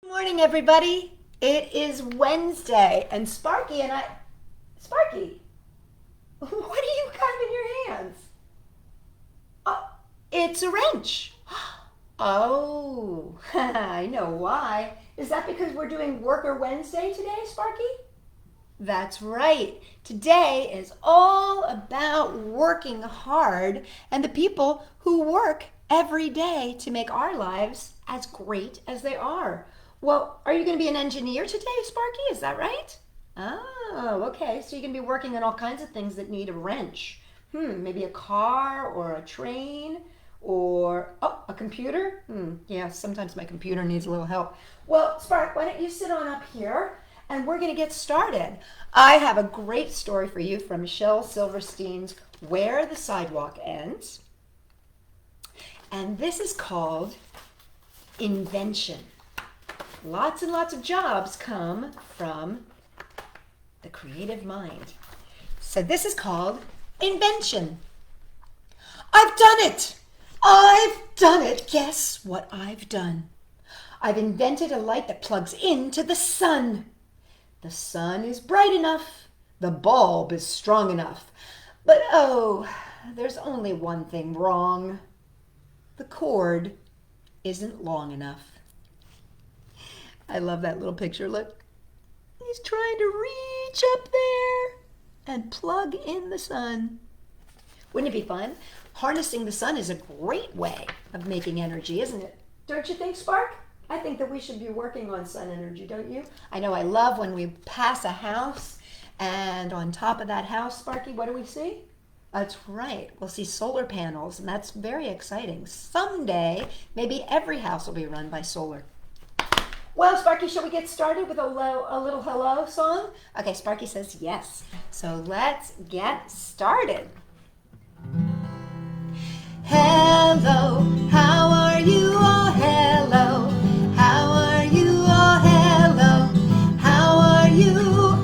Morning, everybody. It is Wednesday, and Sparky, Sparky, what do you got in your hands? It's a wrench. Oh, I know why. Is that because we're doing Worker Wednesday today, Sparky? That's right. Today is all about working hard and the people who work every day to make our lives as great as they are. Well, are you going to be an engineer today, Sparky? Is that right? Oh, okay. So you're going to be working on all kinds of things that need a wrench. Maybe a car or a train or, a computer? Yeah, sometimes my computer needs a little help. Well, Spark, why don't you sit on up here and we're going to get started. I have a great story for you from Shel Silverstein's Where the Sidewalk Ends. And this is called Invention. Lots and lots of jobs come from the creative mind. So this is called invention. I've done it! I've done it! Guess what I've done? I've invented a light that plugs into the sun. The sun is bright enough. The bulb is strong enough. But oh, there's only one thing wrong. The cord isn't long enough. I love that little picture. Look, he's trying to reach up there and plug in the sun. Wouldn't it be fun? Harnessing the sun is a great way of making energy, isn't it? Don't you think, Spark? I think that we should be working on sun energy, don't you? I know I love when we pass a house and on top of that house, Sparky, what do we see? That's right. We'll see solar panels, and that's very exciting. Someday, maybe every house will be run by solar. Well, Sparky, shall we get started with a little hello song? Okay, Sparky says yes. So let's get started. Hello, how are you all? Hello, how are you all? Hello, how are you?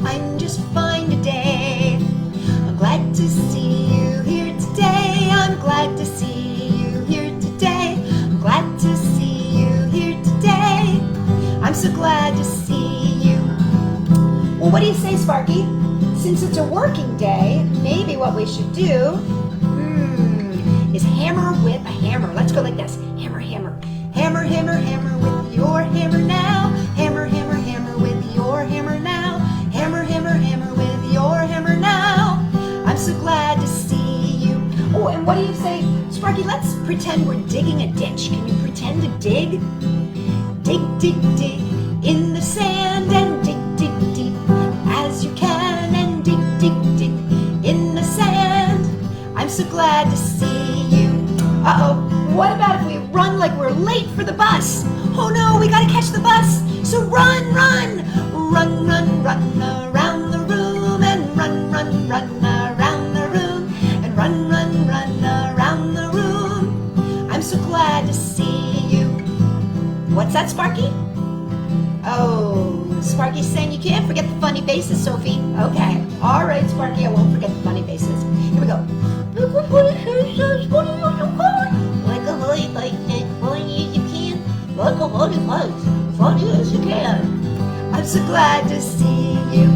I'm just fine today. I'm glad to see you here today. I'm glad to see you here today. I'm glad to see you here today. I'm so glad to see you. Well, what do you say, Sparky? Since it's a working day, maybe what we should do is hammer with a hammer. Let's go like this. Hammer, hammer. Hammer, hammer, hammer with your hammer now. Hammer, hammer, hammer with your hammer now. Hammer, hammer, hammer with your hammer now. I'm so glad to see you. Oh, and what do you say, Sparky? Let's pretend we're digging a ditch. Can you pretend to dig? Dig, dig, dig in the sand and dig, dig deep as you can and dig, dig, dig in the sand. I'm so glad to see you. What about if we run like we're late for the bus? Oh no, we gotta catch the bus. So run, run, run, run, run around the room and run, run, run around the room and run, run, run around the room. I'm so glad to see you. What's that, Sparky? Oh, Sparky's saying you can't forget the funny faces, Sophie. Okay. All right, Sparky, I won't forget the funny faces. Here we go. Look what funny faces, funny as you can. Like a funny face, funny as you can. Like a funny face, funny as you can. I'm so glad to see you.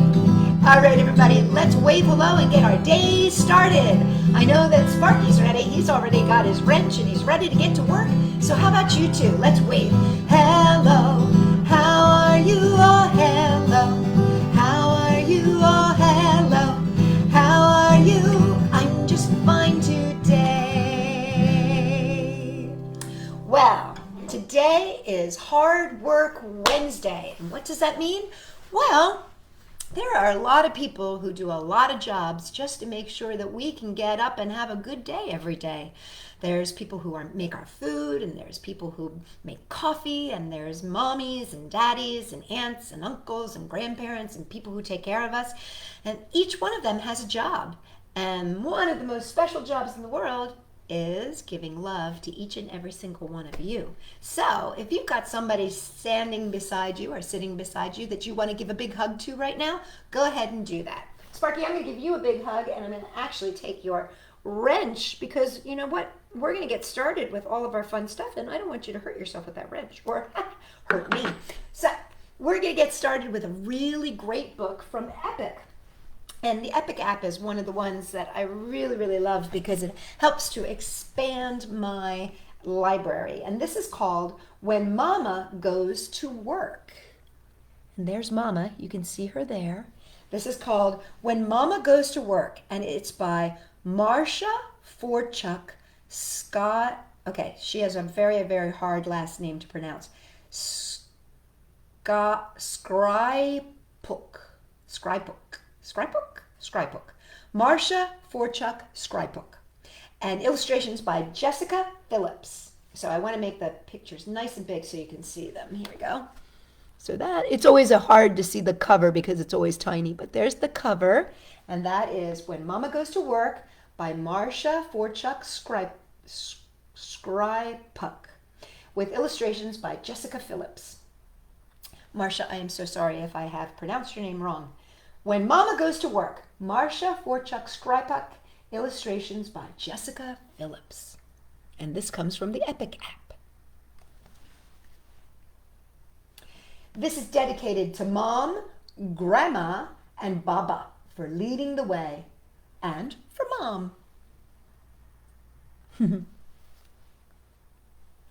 All right, everybody, let's wave hello and get our day started. I know that Sparky's ready. He's already got his wrench and he's ready to get to work. So how about you two? Let's wave. Hello, how are you all? Hello, how are you all? Hello, how are you? I'm just fine today. Well, today is Hard Work Wednesday. And what does that mean? Well, there are a lot of people who do a lot of jobs just to make sure that we can get up and have a good day every day. There's people who make our food, and there's people who make coffee, and there's mommies and daddies and aunts and uncles and grandparents and people who take care of us. And each one of them has a job. And one of the most special jobs in the world is giving love to each and every single one of you. So if you've got somebody standing beside you or sitting beside you that you want to give a big hug to right now, go ahead and do that. Sparky, I'm going to give you a big hug, and I'm going to actually take your wrench because you know what? We're going to get started with all of our fun stuff, and I don't want you to hurt yourself with that wrench or hurt me. So we're going to get started with a really great book from Epic. And the Epic app is one of the ones that I really, really love because it helps to expand my library. And this is called When Mama Goes to Work. And there's Mama. You can see her there. This is called When Mama Goes to Work, and it's by Marsha Forchuk Skrypuch. Okay, she has a very, very hard last name to pronounce. Skrypuch. Marsha Forchuk Skrypuch. And illustrations by Jessica Phillips. So I want to make the pictures nice and big so you can see them. Here we go. So that, it's always hard to see the cover because it's always tiny, but there's the cover, and that is When Mama Goes to Work by Marsha Forchuk Skrypuch, with illustrations by Jessica Phillips. Marsha, I am so sorry if I have pronounced your name wrong. When Mama Goes to Work, Marsha Forchuk Skrypuch, illustrations by Jessica Phillips. And this comes from the Epic app. This is dedicated to Mom, Grandma, and Baba for leading the way, and for Mom.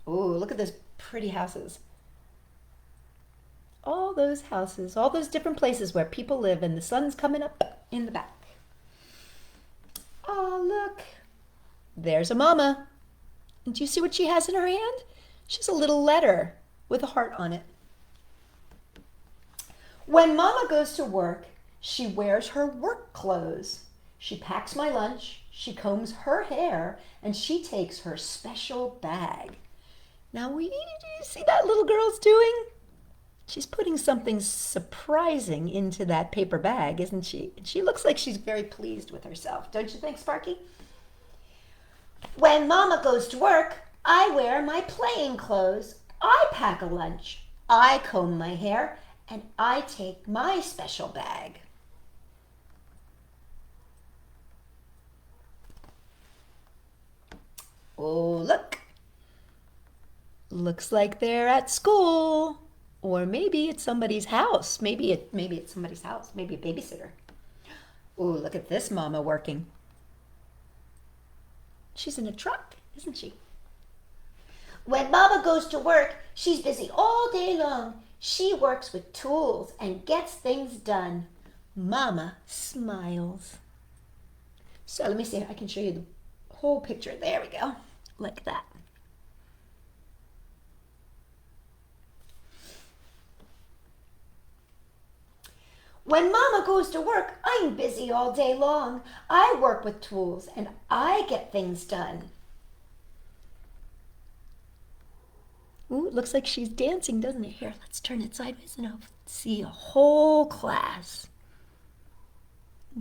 Oh, look at those pretty houses. All those houses, all those different places where people live, and the sun's coming up in the back. Oh, look. There's a Mama. And do you see what she has in her hand? She has a little letter with a heart on it. When Mama goes to work, she wears her work clothes. She packs my lunch, she combs her hair, and she takes her special bag. Now, do you see that little girl's doing? She's putting something surprising into that paper bag, isn't she? She looks like she's very pleased with herself. Don't you think, Sparky? When Mama goes to work, I wear my playing clothes. I pack a lunch. I comb my hair, and I take my special bag. Oh, look. Looks like they're at school. Or maybe it's somebody's house. Maybe it's somebody's house. Maybe a babysitter. Oh, look at this Mama working. She's in a truck, isn't she? When Mama goes to work, she's busy all day long. She works with tools and gets things done. Mama smiles. So let me see if I can show you the whole picture. There we go. Like that. When Mama goes to work, I'm busy all day long. I work with tools and I get things done. Ooh, it looks like she's dancing, doesn't it? Here, let's turn it sideways and I'll see a whole class.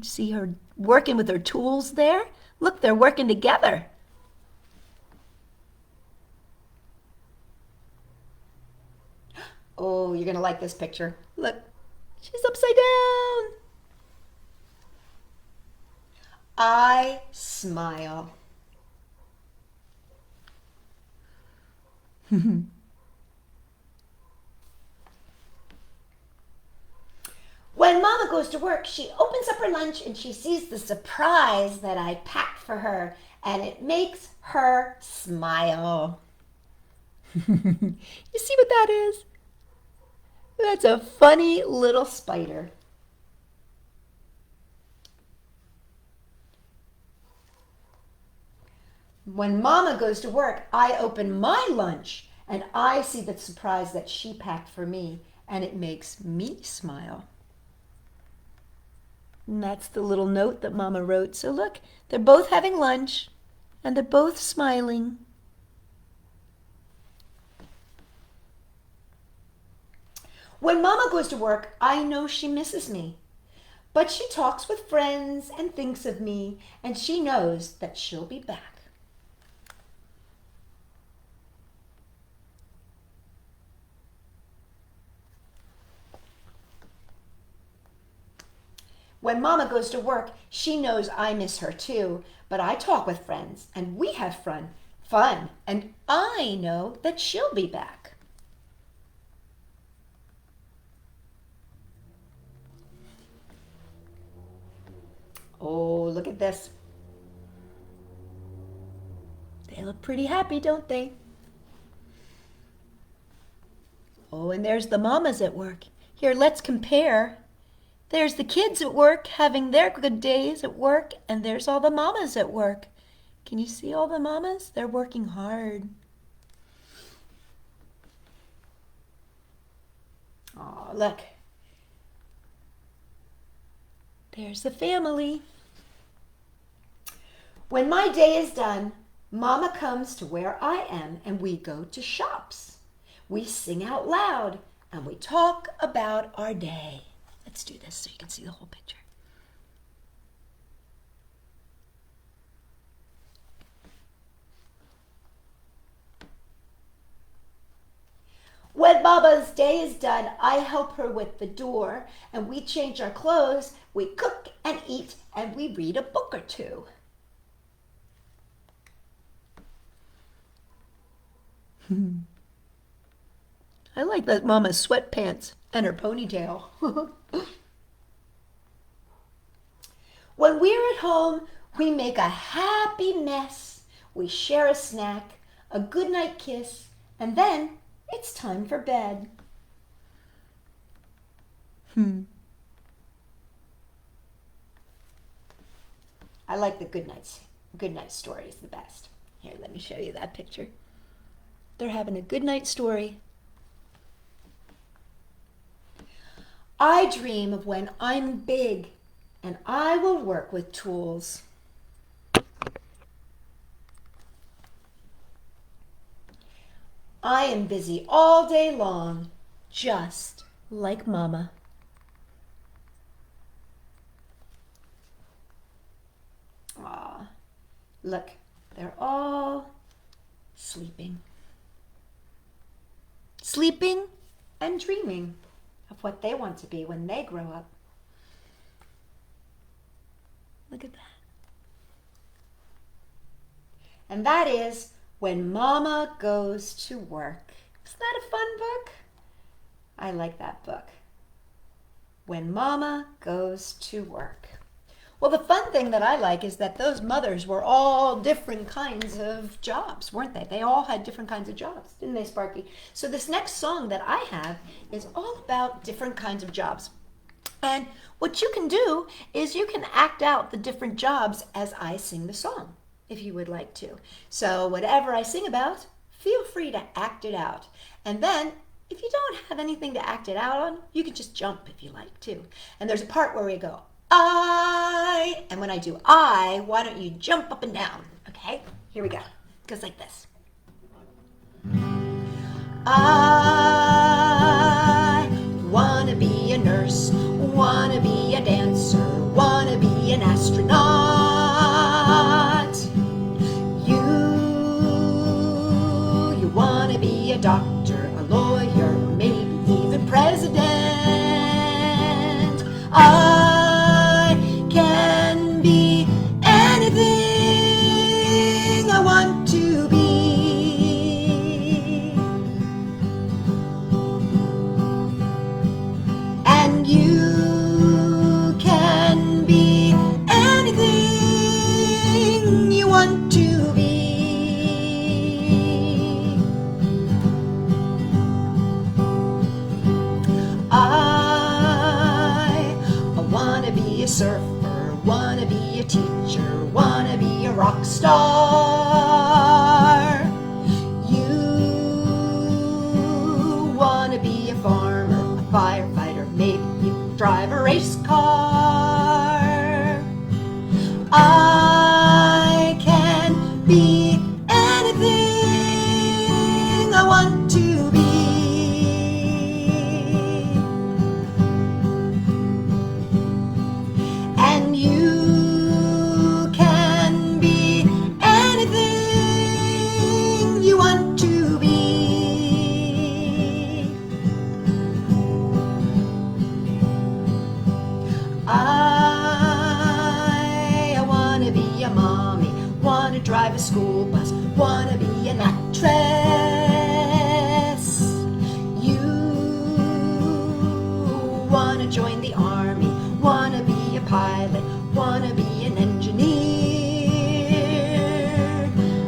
See her working with her tools there? Look, they're working together. Oh, you're going to like this picture. Look, she's upside down. I smile. When Mama goes to work, she opens up her lunch and she sees the surprise that I packed for her, and it makes her smile. You see what that is? That's a funny little spider. When Mama goes to work, I open my lunch and I see the surprise that she packed for me, and it makes me smile. And that's the little note that Mama wrote. So look, they're both having lunch and they're both smiling. When Mama goes to work, I know she misses me. But she talks with friends and thinks of me, and she knows that she'll be back. When Mama goes to work, she knows I miss her too, but I talk with friends and we have fun, and I know that she'll be back. Oh, look at this. They look pretty happy, don't they? Oh, and there's the mamas at work. Here, let's compare. There's the kids at work having their good days at work, and there's all the mamas at work. Can you see all the mamas? They're working hard. Oh, look. There's the family. When my day is done, Mama comes to where I am and we go to shops. We sing out loud and we talk about our day. Let's do this so you can see the whole picture. When Mama's day is done, I help her with the door and we change our clothes, we cook and eat, and we read a book or two. I like that Mama's sweatpants and her ponytail. When we're at home, we make a happy mess. We share a snack, a goodnight kiss, and then it's time for bed. I like the good night stories the best. Here, let me show you that picture. They're having a good night story. I dream of when I'm big and I will work with tools. I am busy all day long, just like Mama. Aw, look, they're all sleeping. Sleeping and dreaming of what they want to be when they grow up. Look at that. And that is When Mama Goes to Work. Isn't that a fun book? I like that book. When Mama Goes to Work. Well, the fun thing that I like is that those mothers were all different kinds of jobs, weren't they? They all had different kinds of jobs, didn't they, Sparky? So this next song that I have is all about different kinds of jobs. And what you can do is you can act out the different jobs as I sing the song, if you would like to. So whatever I sing about, feel free to act it out. And then, if you don't have anything to act it out on, you can just jump if you like to. And there's a part where we go, I, and when I do I, why don't you jump up and down, okay? Here we go. It goes like this. I wanna be a nurse, wanna be a dancer, wanna be an astronaut. You wanna be a doctor, a lawyer, maybe even president. I can be anything I want to be. And you can be anything you want to be. I wanna be a surfer, wanna be a teacher, wanna be a rock star. You wanna be a farmer, a firefighter, maybe you drive a race car. I can be anything I want to be. And you can be anything school bus, wanna be an actress. You wanna join the army, wanna be a pilot, wanna be an engineer.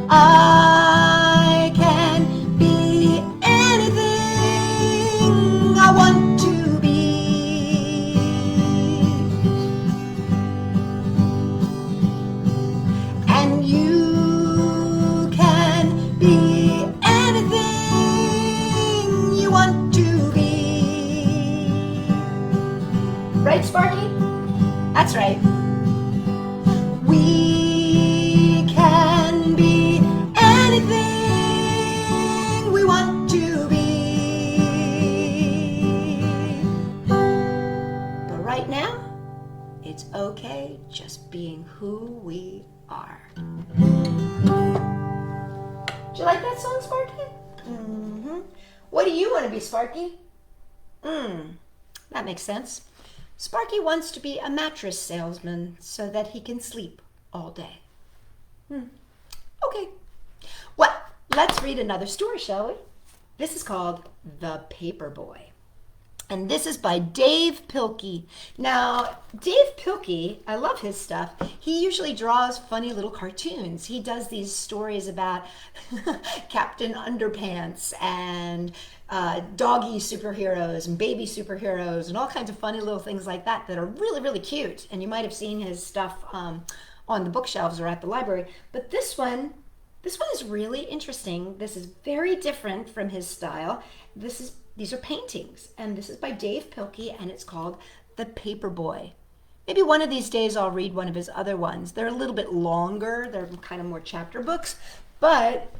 I can be anything I want to be. And you can be anything you want to be. Right, Sparky? That's right. We can be anything we want to be. But right now, it's okay just being who we are. Do you like that song, Sparky? Mm-hmm. What do you want to be, Sparky? That makes sense. Sparky wants to be a mattress salesman so that he can sleep all day. Okay. Well, let's read another story, shall we? This is called The Paperboy. And this is by Dav Pilkey. Now, Dav Pilkey, I love his stuff. He usually draws funny little cartoons. He does these stories about Captain Underpants and doggy superheroes and baby superheroes and all kinds of funny little things like that that are really, really cute. And you might have seen his stuff on the bookshelves or at the library. But this one is really interesting. This is very different from his style. These are paintings, and this is by Dav Pilkey, and it's called The Paperboy. Maybe one of these days I'll read one of his other ones. They're a little bit longer. They're kind of more chapter books, but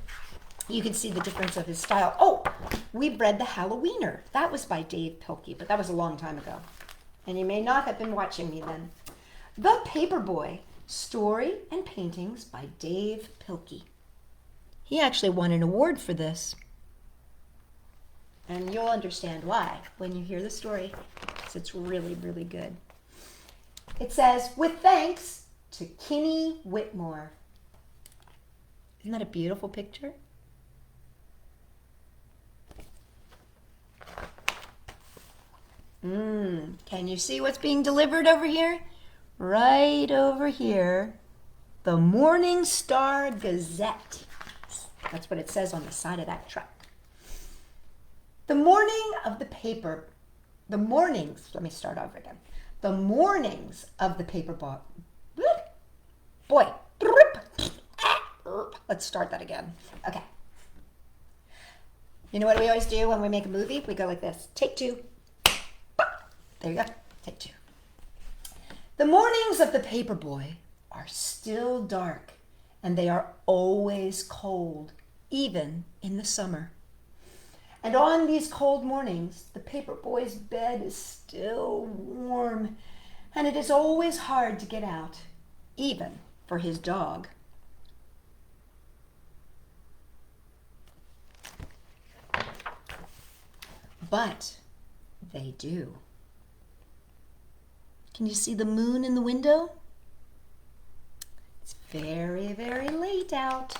you can see the difference of his style. Oh, we've read The Halloweener. That was by Dav Pilkey, but that was a long time ago, and you may not have been watching me then. The Paperboy, Story and Paintings by Dav Pilkey. He actually won an award for this. And you'll understand why when you hear the story, because it's really, really good. It says, with thanks to Kinney Whitmore. Isn't that a beautiful picture? Can you see what's being delivered over here? Right over here, the Morning Star Gazette. That's what it says on the side of that truck. The morning of the paper, the mornings, let me start over again. The mornings of the Paperboy. Boy. Let's start that again. Okay. You know what we always do when we make a movie? We go like this. Take two. There you go. Take two. The mornings of the Paperboy are still dark, and they are always cold, even in the summer. And on these cold mornings, the Paperboy's bed is still warm, and it is always hard to get out, even for his dog. But they do. Can you see the moon in the window? It's very, very late out.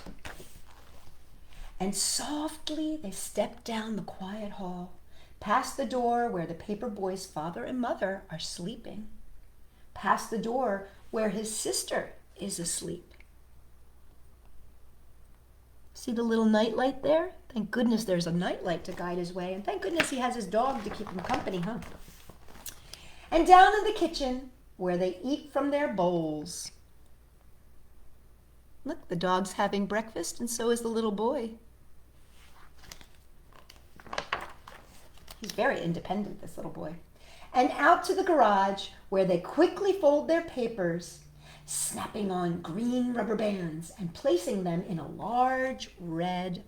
And softly they step down the quiet hall, past the door where the Paperboy's father and mother are sleeping, past the door where his sister is asleep. See the little nightlight there? Thank goodness there's a nightlight to guide his way, and thank goodness he has his dog to keep him company, huh? And down in the kitchen where they eat from their bowls. Look, the dog's having breakfast, and so is the little boy. He's very independent, this little boy. And out to the garage where they quickly fold their papers, snapping on green rubber bands and placing them in a large red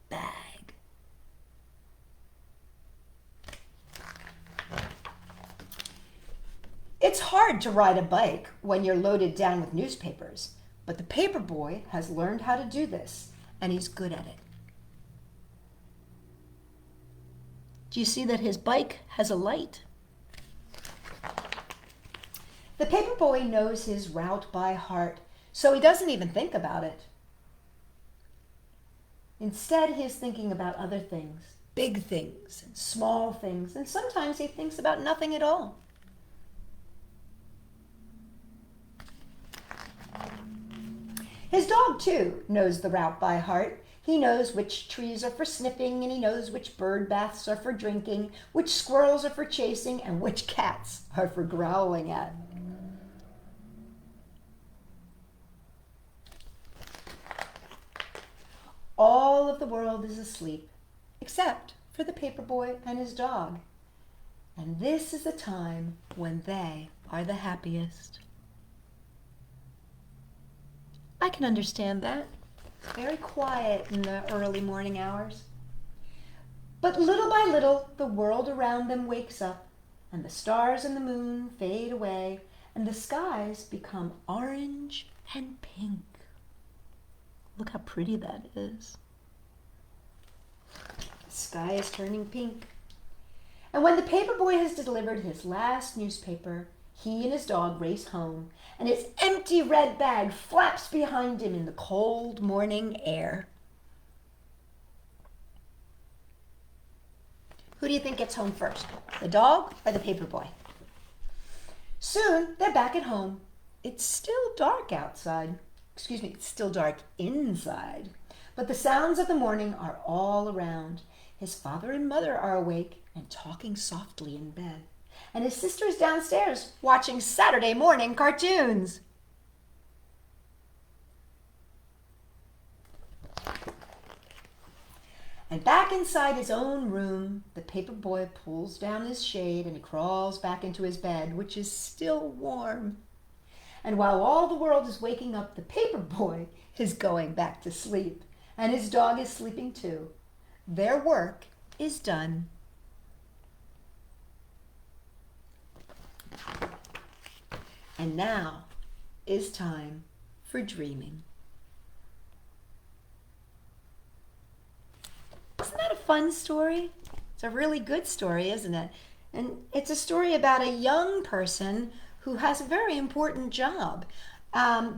bag. It's hard to ride a bike when you're loaded down with newspapers, but the Paperboy has learned how to do this, and he's good at it. Do you see that his bike has a light? The Paperboy knows his route by heart, so he doesn't even think about it. Instead, he is thinking about other things, big things and small things, and sometimes he thinks about nothing at all. His dog, too, knows the route by heart. He knows which trees are for sniffing, and he knows which bird baths are for drinking, which squirrels are for chasing, and which cats are for growling at. All of the world is asleep, except for the Paperboy and his dog. And this is the time when they are the happiest. I can understand that. It's very quiet in the early morning hours. But little by little, the world around them wakes up, and the stars and the moon fade away, and the skies become orange and pink. Look how pretty that is. The sky is turning pink. And when the Paperboy has delivered his last newspaper, he and his dog race home, and his empty red bag flaps behind him in the cold morning air. Who do you think gets home first, the dog or the Paperboy? Soon, they're back at home. It's still dark outside. It's still dark inside. But the sounds of the morning are all around. His father and mother are awake and talking softly in bed. And his sister is downstairs watching Saturday morning cartoons. And back inside his own room, the Paperboy pulls down his shade and he crawls back into his bed, which is still warm. And while all the world is waking up, the Paperboy is going back to sleep. And his dog is sleeping too. Their work is done. And now is time for dreaming. Isn't that a fun story? It's a really good story, isn't it? And it's a story about a young person who has a very important job.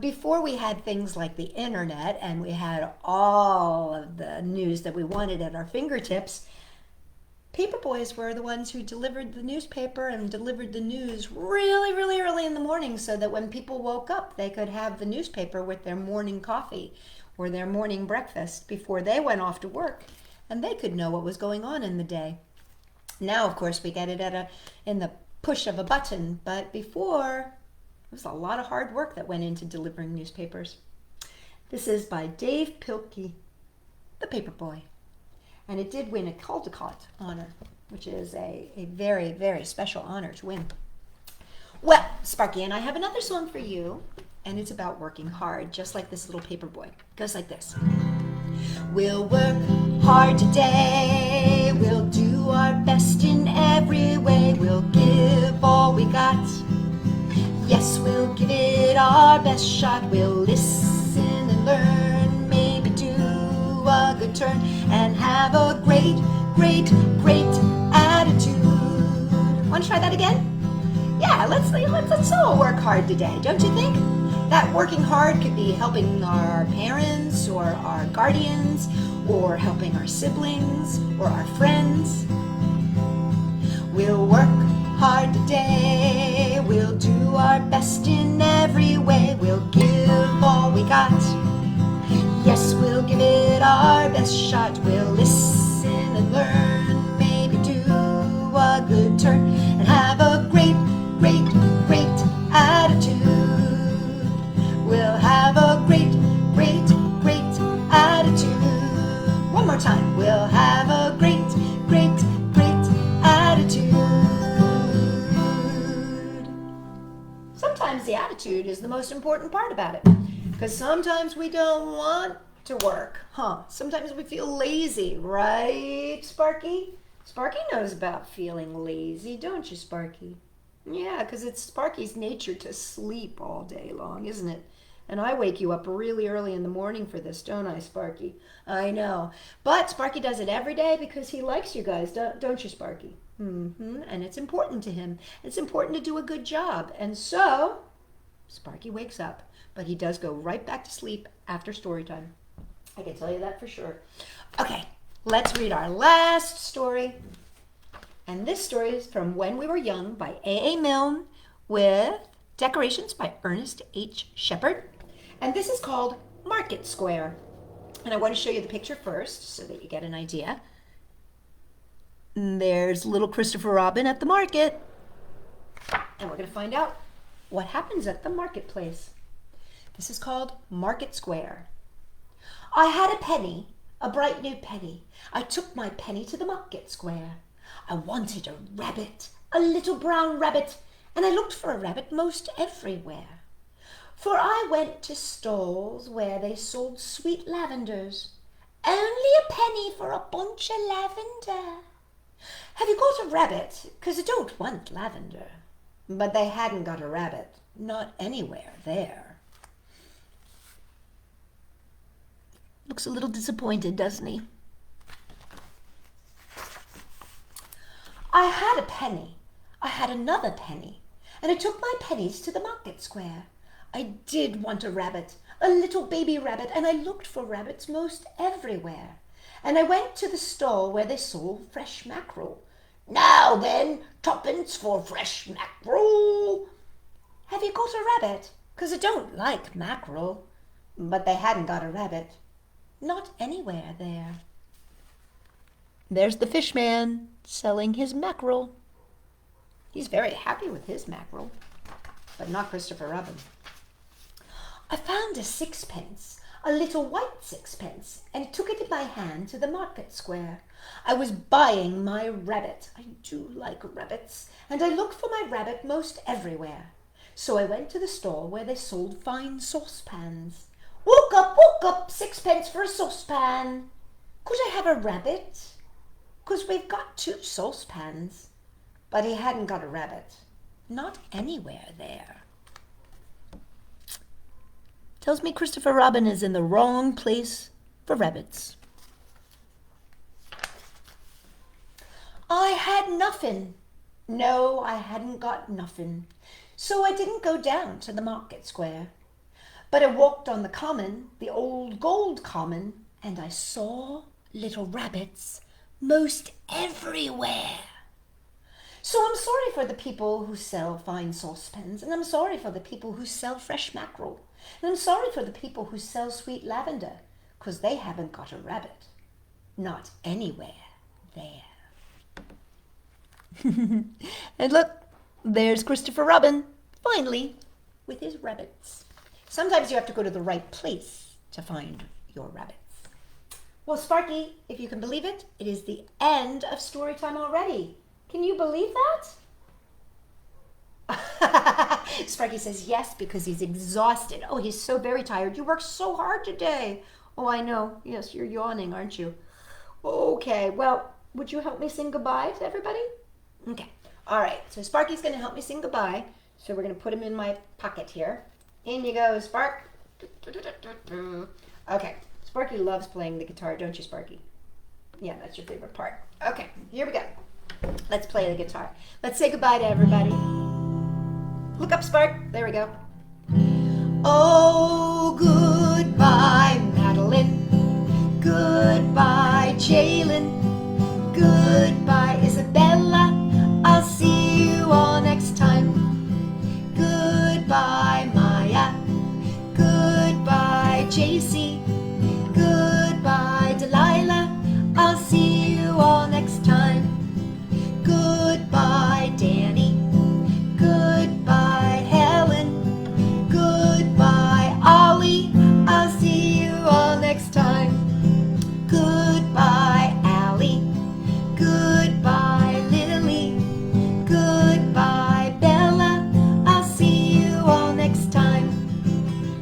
Before we had things like the internet and we had all of the news that we wanted at our fingertips, Paperboys were the ones who delivered the newspaper and delivered the news really, really early in the morning so that when people woke up, they could have the newspaper with their morning coffee or their morning breakfast before they went off to work, and they could know what was going on in the day. Now, of course, we get it in the push of a button, but before, it was a lot of hard work that went into delivering newspapers. This is by Dav Pilkey, The Paperboy. And it did win a Caldecott honor, which is a very, very special honor to win. Well, Sparky and I have another song for you, and it's about working hard, just like this little Paperboy. It goes like this. We'll work hard today, we'll do our best in every way, we'll give all we got. Yes, we'll give it our best shot, we'll listen and learn, maybe do a good turn, and have a great, great, great attitude. Want to try that again? Yeah, let's all work hard today, don't you think? That working hard could be helping our parents or our guardians or helping our siblings or our friends. We'll work hard today, we'll do our best in every way, we'll give all we got. Yes, we'll give it our best shot, we'll listen and learn, maybe do a good turn, and have a great, great, great attitude. We'll have a great, great, great attitude. One more time. We'll have a great, great, great attitude. Sometimes the attitude is the most important part about it. Because sometimes we don't want to work, Sometimes we feel lazy, right, Sparky? Sparky knows about feeling lazy, don't you, Sparky? Yeah, because it's Sparky's nature to sleep all day long, isn't it? And I wake you up really early in the morning for this, don't I, Sparky? I know. But Sparky does it every day because he likes you guys, don't you, Sparky? And it's important to him. It's important to do a good job. And so, Sparky wakes up, but he does go right back to sleep after story time. I can tell you that for sure. Okay, let's read our last story. And this story is from When We Were Young by A. Milne with decorations by Ernest H. Shepard. And this is called Market Square. And I want to show you the picture first so that you get an idea. And there's little Christopher Robin at the market. And we're going to find out what happens at the marketplace. This is called Market Square. I had a penny, a bright new penny. I took my penny to the market square. I wanted a rabbit, a little brown rabbit, and I looked for a rabbit most everywhere. For I went to stalls where they sold sweet lavenders. Only a penny for a bunch of lavender. Have you got a rabbit? 'Cause I don't want lavender. But they hadn't got a rabbit, not anywhere there. Looks a little disappointed, doesn't he? I had a penny, I had another penny, and I took my pennies to the market square. I did want a rabbit, a little baby rabbit, and I looked for rabbits most everywhere. And I went to the stall where they sold fresh mackerel. Now then, tuppence for fresh mackerel. Have you got a rabbit? 'Cause I don't like mackerel. But they hadn't got a rabbit, not anywhere there. There's the fish man selling his mackerel. He's very happy with his mackerel, but not Christopher Robin. I found a sixpence, a little white sixpence, and took it in my hand to the market square. I was buying my rabbit. I do like rabbits, and I looked for my rabbit most everywhere. So I went to the stall where they sold fine saucepans. Walk up, sixpence for a saucepan. Could I have a rabbit? 'Cause we've got 2 saucepans. But he hadn't got a rabbit, not anywhere there. Tells me Christopher Robin is in the wrong place for rabbits. I had nothing. No, I hadn't got nothing. So I didn't go down to the market square. But I walked on the common, the old gold common, and I saw little rabbits most everywhere. So I'm sorry for the people who sell fine saucepans, and I'm sorry for the people who sell fresh mackerel, and I'm sorry for the people who sell sweet lavender, 'cause they haven't got a rabbit, not anywhere there. And look, there's Christopher Robin, finally, with his rabbits. Sometimes you have to go to the right place to find your rabbits. Well, Sparky, if you can believe it, it is the end of story time already. Can you believe that? Sparky says yes, because he's exhausted. Oh, he's so very tired. You worked so hard today. Oh, I know. Yes, you're yawning, aren't you? Okay, well, would you help me sing goodbye to everybody? Okay. All right, so Sparky's going to help me sing goodbye. So we're going to put him in my pocket here. In you go, Spark. Okay, Sparky loves playing the guitar, don't you, Sparky? Yeah, that's your favorite part. Okay, here we go. Let's play the guitar. Let's say goodbye to everybody. Look up, Spark. There we go. Oh, goodbye, Madeline. Goodbye, Jalen. Goodbye, Isabella. I'll see you all next time. Goodbye, Maya. Goodbye, JC. Goodbye, Delilah. I'll see you all next time. Goodbye, Danny. Goodbye, Helen. Goodbye, Ollie. I'll see you all next time. Goodbye, Allie. Goodbye, Lily. Goodbye, Bella. I'll see you all next time.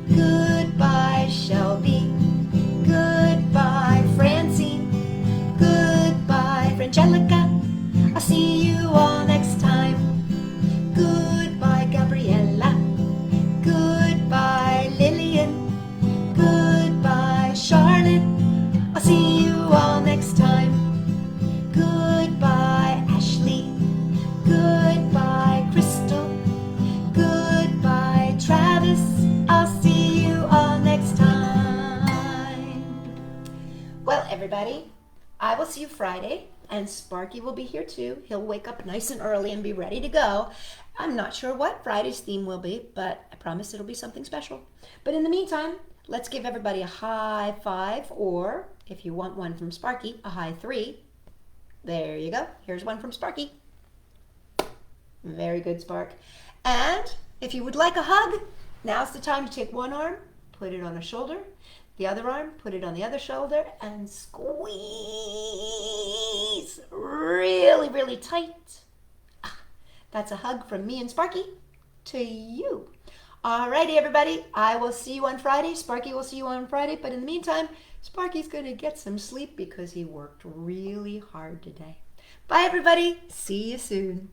Goodbye, Shelby. Goodbye, Francie. Goodbye, Frangelica. I'll see you all next time. Goodbye, Gabriella. Goodbye, Lillian. Goodbye, Charlotte. I'll see you all next time. Goodbye, Ashley. Goodbye, Crystal. Goodbye, Travis. I'll see you all next time. everybody. I will see you Friday, and Sparky will be here too. He'll wake up nice and early and be ready to go. I'm not sure what Friday's theme will be, but I promise it'll be something special. But in the meantime, let's give everybody a high five, or if you want one from Sparky, a high three. There you go. Here's one from Sparky. Very good, Spark. And if you would like a hug, now's the time to take one arm, put it on a shoulder, the other arm, put it on the other shoulder, and squeeze really, really tight. That's a hug from me and Sparky to you. Alrighty, everybody. I will see you on Friday. Sparky will see you on Friday. But in the meantime, Sparky's going to get some sleep because he worked really hard today. Bye, everybody. See you soon.